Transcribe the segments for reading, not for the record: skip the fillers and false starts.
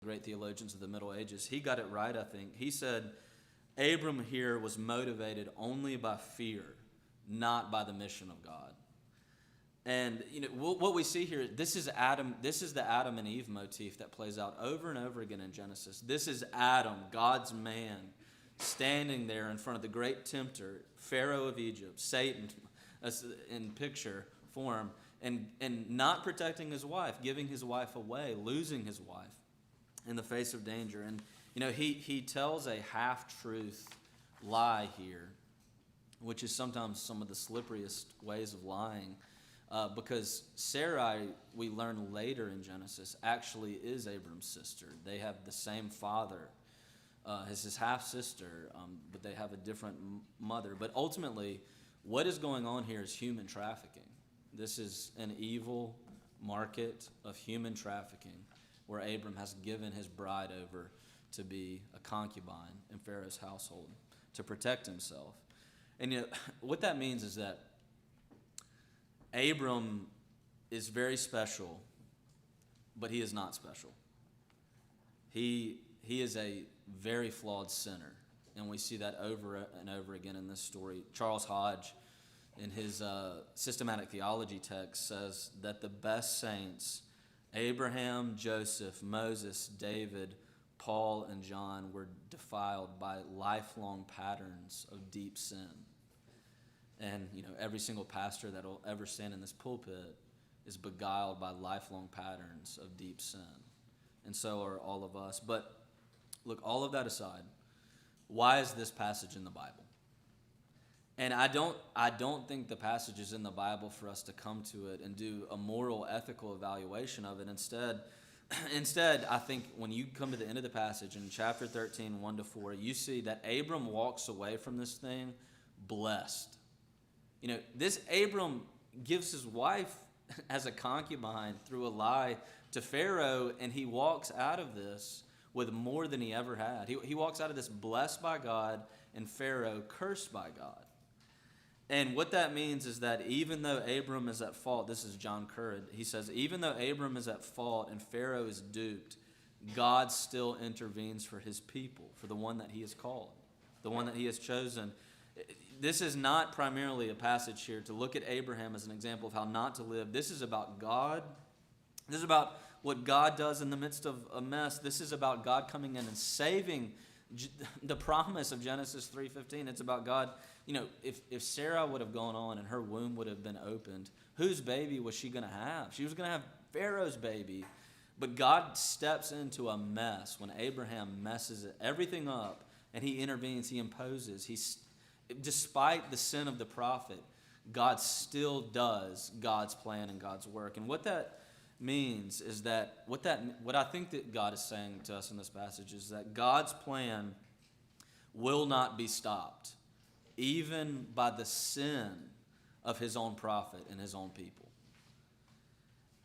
great theologians of the Middle Ages. He got it right, I think. He said Abram here was motivated only by fear, not by the mission of God. And what we see here, this is Adam. This is the Adam and Eve motif that plays out over and over again in Genesis. This is Adam, God's man, standing there in front of the great tempter, Pharaoh of Egypt, Satan, in picture form, and not protecting his wife, giving his wife away, losing his wife in the face of danger. And he tells a half-truth lie here, which is sometimes some of the slipperiest ways of lying, because Sarai, we learn later in Genesis, actually is Abram's sister. They have the same father as his half-sister, but they have a different mother. But ultimately, what is going on here is human trafficking. This is an evil market of human trafficking where Abram has given his bride over to be a concubine in Pharaoh's household to protect himself. And what that means is that Abram is very special, but he is not special. He is a very flawed sinner, and we see that over and over again in this story. Charles Hodge, in his systematic theology text, says that the best saints, Abraham, Joseph, Moses, David, Paul, and John, were defiled by lifelong patterns of deep sin. And every single pastor that will ever stand in this pulpit is beguiled by lifelong patterns of deep sin. And so are all of us. But look, all of that aside, why is this passage in the Bible? And I don't think the passage is in the Bible for us to come to it and do a moral, ethical evaluation of it. Instead, I think when you come to the end of the passage in chapter 13, 1-4, you see that Abram walks away from this thing blessed. This Abram gives his wife as a concubine through a lie to Pharaoh, and he walks out of this with more than he ever had. He walks out of this blessed by God and Pharaoh cursed by God. And what that means is that even though Abram is at fault, this is John Currid, he says, even though Abram is at fault and Pharaoh is duped, God still intervenes for his people, for the one that he has called, the one that he has chosen. This is not primarily a passage here to look at Abraham as an example of how not to live. This is about God. This is about what God does in the midst of a mess. This is about God coming in and saving the promise of Genesis 3:15. It's about God. If Sarah would have gone on and her womb would have been opened, whose baby was she going to have? She was going to have Pharaoh's baby. But God steps into a mess when Abraham messes everything up, and he intervenes, he imposes. Despite the sin of the prophet, God still does God's plan and God's work. And what that means is that what I think that God is saying to us in this passage is that God's plan will not be stopped, even by the sin of his own prophet and his own people.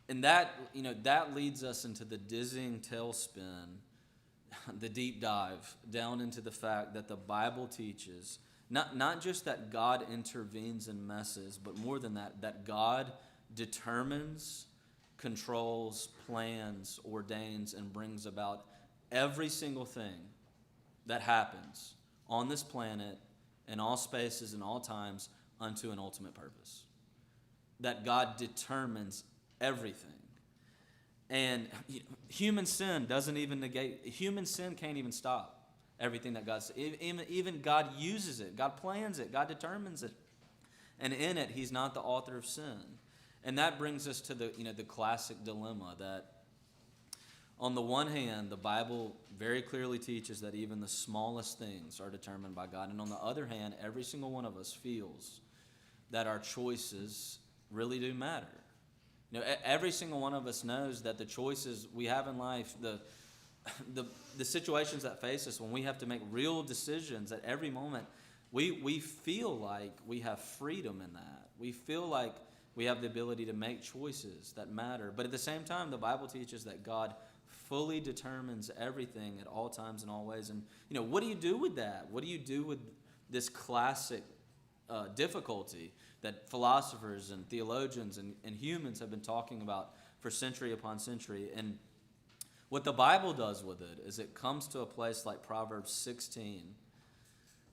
And that leads us into the dizzying tailspin, the deep dive down into the fact that the Bible teaches not just that God intervenes in messes, but more than that God determines, controls, plans, ordains, and brings about every single thing that happens on this planet, in all spaces and all times, unto an ultimate purpose. That God determines everything. And human sin doesn't even negate, human sin can't even stop everything that God says. Even God uses it, God plans it, God determines it. And in it, he's not the author of sin. And that brings us to the classic dilemma that on the one hand, the Bible very clearly teaches that even the smallest things are determined by God. And on the other hand, every single one of us feels that our choices really do matter. Every single one of us knows that the choices we have in life, the situations that face us when we have to make real decisions at every moment, we feel like we have freedom in that. We feel like we have the ability to make choices that matter. But at the same time, the Bible teaches that God fully determines everything at all times and all ways. And, what do you do with that? What do you do with this classic difficulty that philosophers and theologians and humans have been talking about for century upon century? And What the Bible does with it is it comes to a place like Proverbs 16.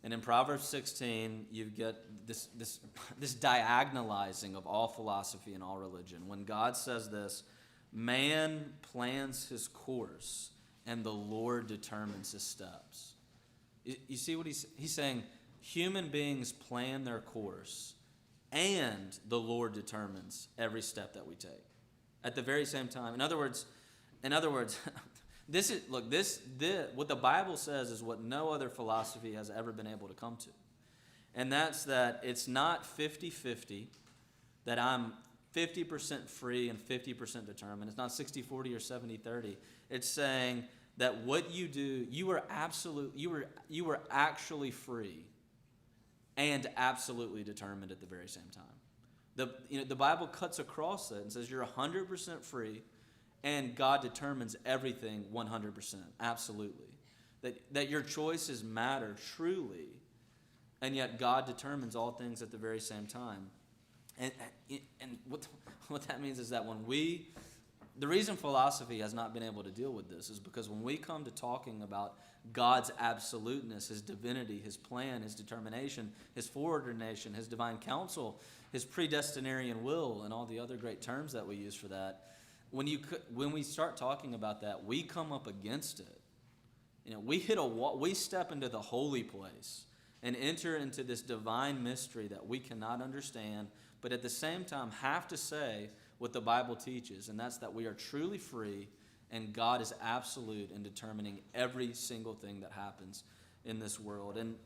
And in Proverbs 16, you get this diagonalizing of all philosophy and all religion. When God says this, man plans his course, and the Lord determines his steps. You see what he's saying? Human beings plan their course, and the Lord determines every step that we take at the very same time. In other words, this what the Bible says is what no other philosophy has ever been able to come to. And that's that it's not 50-50, that I'm 50% free and 50% determined. It's not 60-40 or 70-30. It's saying that what you do, you are actually free and absolutely determined at the very same time. The Bible cuts across it and says you're 100% free, and God determines everything 100%, absolutely. That your choices matter truly, and yet God determines all things at the very same time. And what that means is that the reason philosophy has not been able to deal with this is because when we come to talking about God's absoluteness, his divinity, his plan, his determination, his foreordination, his divine counsel, his predestinarian will, and all the other great terms that we use for that, when we start talking about that, we come up against it. We hit a wall. We step into the holy place and enter into this divine mystery that we cannot understand, but at the same time have to say what the Bible teaches, and that's that we are truly free, and God is absolute in determining every single thing that happens in this world. And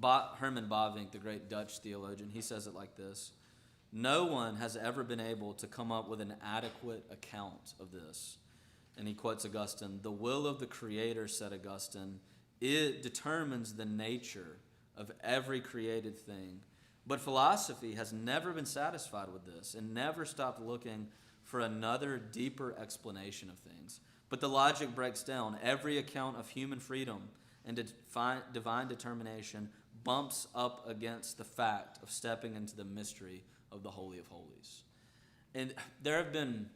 Herman Bavinck, the great Dutch theologian, he says it like this: no one has ever been able to come up with an adequate account of this. And he quotes Augustine, "The will of the Creator," said Augustine, "it determines the nature of every created thing." But philosophy has never been satisfied with this and never stopped looking for another deeper explanation of things. But the logic breaks down. Every account of human freedom and divine determination bumps up against the fact of stepping into the mystery of the Holy of Holies. And there have been,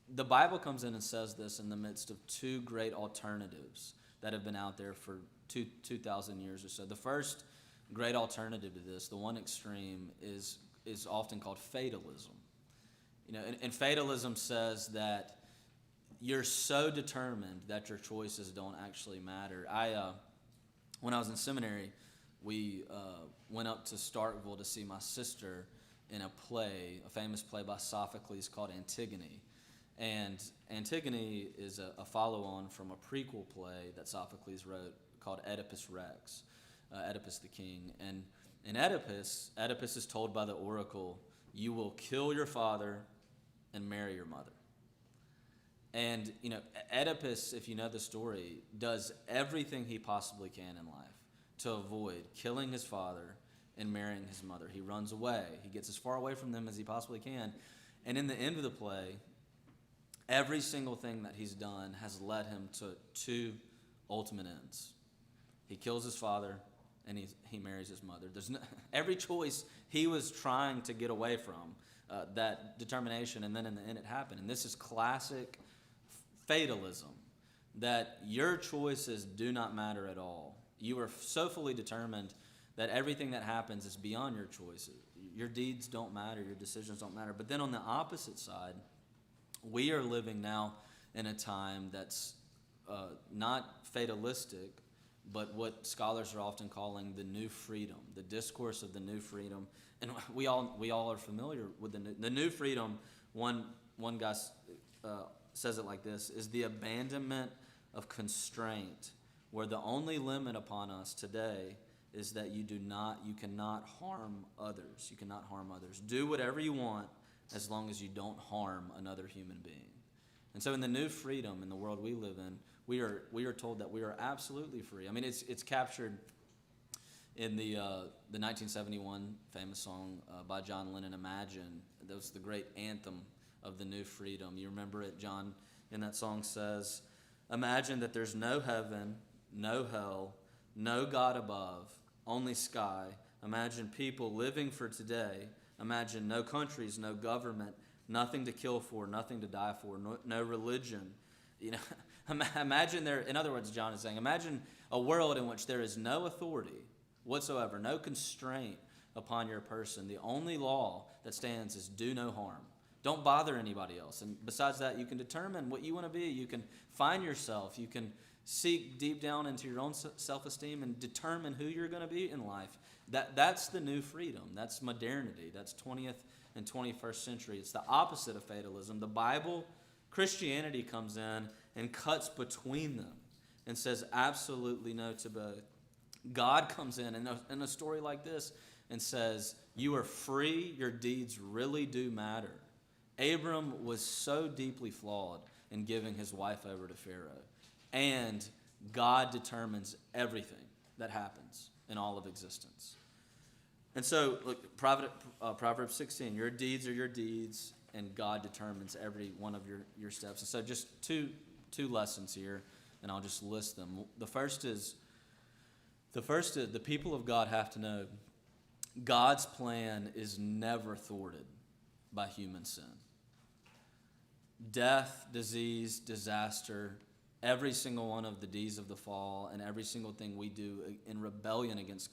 the Bible comes in and says this in the midst of two great alternatives that have been out there for 2,000 years or so. The first great alternative to this, the one extreme, is often called fatalism. And fatalism says that you're so determined that your choices don't actually matter. When I was in seminary, we went up to Starkville to see my sister in a famous play by Sophocles called Antigone. And Antigone is a follow-on from a prequel play that Sophocles wrote called Oedipus Rex, Oedipus the King. And in Oedipus is told by the oracle, "You will kill your father and marry your mother." And, Oedipus, if you know the story, does everything he possibly can in life to avoid killing his father and marrying his mother. He runs away. He gets as far away from them as he possibly can. And in the end of the play, every single thing that he's done has led him to two ultimate ends. He kills his father, and he marries his mother. Every choice he was trying to get away from, that determination, and then in the end it happened. And this is classic fatalism, that your choices do not matter at all. You are so fully determined that everything that happens is beyond your choices. Your deeds don't matter, your decisions don't matter. But then on the opposite side, we are living now in a time that's not fatalistic, but what scholars are often calling the new freedom, the discourse of the new freedom. And we all are familiar with the new freedom. One guy says it like this: is the abandonment of constraint, where the only limit upon us today is that you cannot harm others. You cannot harm others. Do whatever you want as long as you don't harm another human being. And so in the new freedom, in the world we live in, we are told that we are absolutely free. I mean, it's captured in the 1971 famous song by John Lennon, "Imagine." That was the great anthem of the new freedom. You remember it? John in that song says, "Imagine that there's no heaven, no hell, no God above, only sky. Imagine people living for today. Imagine no countries, no government. nothing to kill for, nothing to die for, no religion. You know, imagine there, in other words, John is saying, imagine a world in which there is no authority whatsoever, no constraint upon your person. The only law that stands is do no harm. Don't bother anybody else. And besides that, you can determine what you want to be. You can find yourself. You can seek deep down into your own self-esteem and determine who you're going to be in life. That's the new freedom. That's modernity. That's 20th and 21st century. It's the opposite of fatalism. The Bible, Christianity comes in and cuts between them and says absolutely no to both. God comes in a story like this and says, you are free, your deeds really do matter. Abram was so deeply flawed in giving his wife over to Pharaoh. And God determines everything that happens in all of existence. And so, look, Proverbs 16, your deeds are your deeds, and God determines every one of your steps. And so just two lessons here, and I'll just list them. The first is the people of God have to know God's plan is never thwarted by human sin. Death, disease, disaster, every single one of the D's of the fall, and every single thing we do in rebellion against God